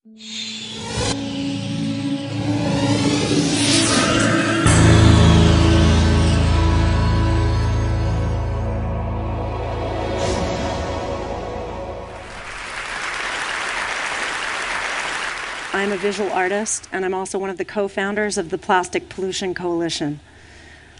I'm a visual artist, and I'm also one of the co-founders of the Plastic Pollution Coalition.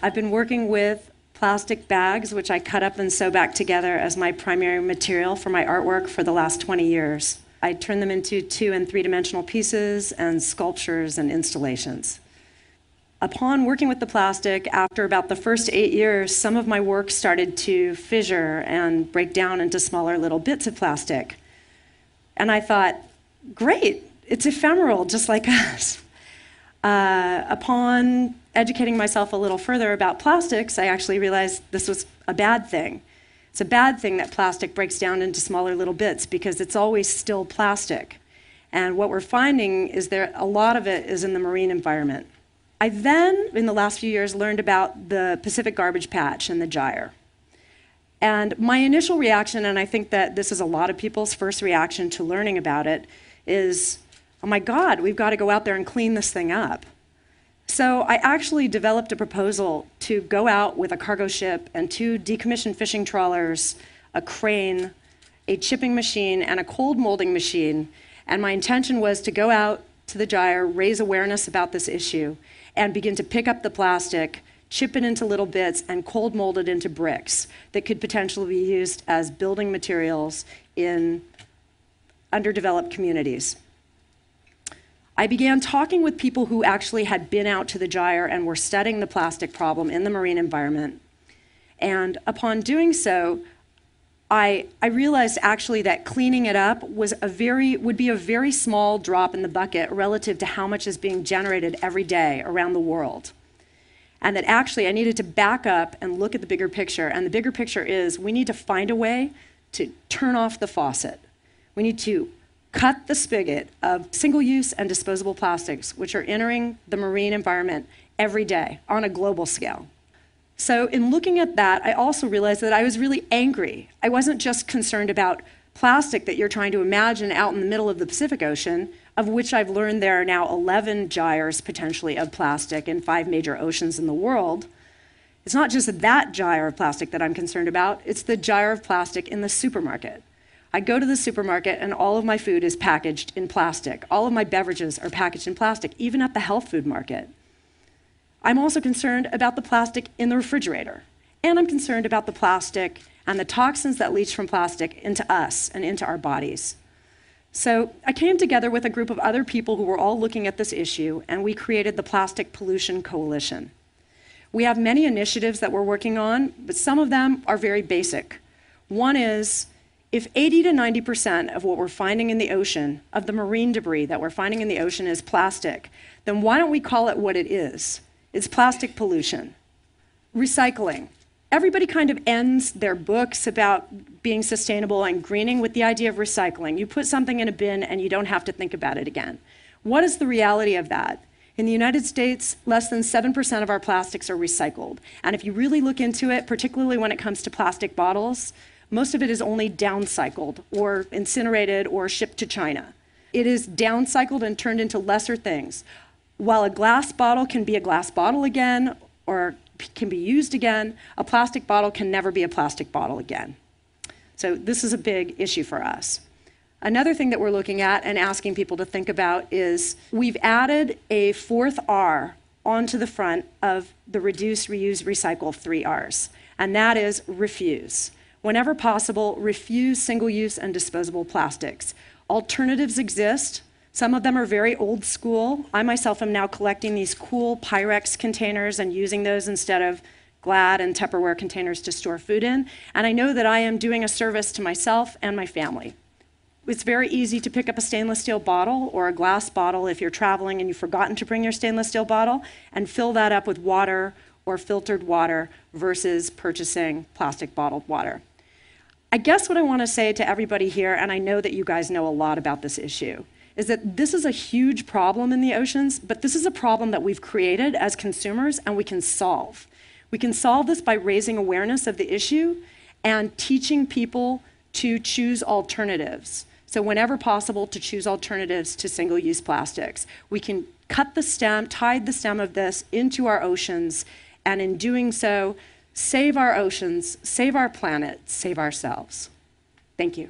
I've been working with plastic bags, which I cut up and sew back together as my primary material for my artwork for the last 20 years. I turn them into 2- and 3-dimensional pieces and sculptures and installations. Upon working with the plastic, after about the first 8 years, some of my work started to fissure and break down into smaller little bits of plastic. And I thought, great, it's ephemeral, just like us. Upon educating myself a little further about plastics, I actually realized this was a bad thing. It's a bad thing that plastic breaks down into smaller little bits because it's always still plastic. And what we're finding is that a lot of it is in the marine environment. I then, in the last few years, learned about the Pacific Garbage Patch and the Gyre. And my initial reaction, and I think that this is a lot of people's first reaction to learning about it, is, oh my God, we've got to go out there and clean this thing up. So I actually developed a proposal to go out with a cargo ship and 2 decommissioned fishing trawlers, a crane, a chipping machine, and a cold molding machine. And my intention was to go out to the Gyre, raise awareness about this issue, and begin to pick up the plastic, chip it into little bits, and cold mold it into bricks that could potentially be used as building materials in underdeveloped communities. I began talking with people who actually had been out to the Gyre and were studying the plastic problem in the marine environment. And upon doing so, I realized actually that cleaning it up would be a very small drop in the bucket relative to how much is being generated every day around the world. And that actually I needed to back up and look at the bigger picture. And the bigger picture is we need to find a way to turn off the faucet. We need to cut the spigot of single-use and disposable plastics, which are entering the marine environment every day on a global scale. So in looking at that, I also realized that I was really angry. I wasn't just concerned about plastic that you're trying to imagine out in the middle of the Pacific Ocean, of which I've learned there are now 11 gyres potentially of plastic in 5 major oceans in the world. It's not just that gyre of plastic that I'm concerned about, it's the gyre of plastic in the supermarket. I go to the supermarket and all of my food is packaged in plastic. All of my beverages are packaged in plastic, even at the health food market. I'm also concerned about the plastic in the refrigerator. And I'm concerned about the plastic and the toxins that leach from plastic into us and into our bodies. So I came together with a group of other people who were all looking at this issue, and we created the Plastic Pollution Coalition. We have many initiatives that we're working on, but some of them are very basic. One is, if 80 to 90% of what we're finding in the ocean, of the marine debris that we're finding in the ocean is plastic, then why don't we call it what it is? It's plastic pollution. Recycling. Everybody kind of ends their books about being sustainable and greening with the idea of recycling. You put something in a bin and you don't have to think about it again. What is the reality of that? In the United States, less than 7% of our plastics are recycled. And if you really look into it, particularly when it comes to plastic bottles, most of it is only downcycled or incinerated or shipped to China. It is downcycled and turned into lesser things. While a glass bottle can be a glass bottle again or can be used again, a plastic bottle can never be a plastic bottle again. So this is a big issue for us. Another thing that we're looking at and asking people to think about is we've added a 4th R onto the front of the reduce, reuse, recycle 3 Rs, and that is refuse. Whenever possible, refuse single-use and disposable plastics. Alternatives exist. Some of them are very old school. I myself am now collecting these cool Pyrex containers and using those instead of Glad and Tupperware containers to store food in. And I know that I am doing a service to myself and my family. It's very easy to pick up a stainless steel bottle or a glass bottle if you're traveling and you've forgotten to bring your stainless steel bottle and fill that up with water or filtered water versus purchasing plastic bottled water. I guess what I want to say to everybody here, and I know that you guys know a lot about this issue, is that this is a huge problem in the oceans, but this is a problem that we've created as consumers and we can solve. We can solve this by raising awareness of the issue and teaching people to choose alternatives. So whenever possible, to choose alternatives to single-use plastics. We can cut the stem, tie the stem of this into our oceans, and in doing so, save our oceans, save our planet, save ourselves. Thank you.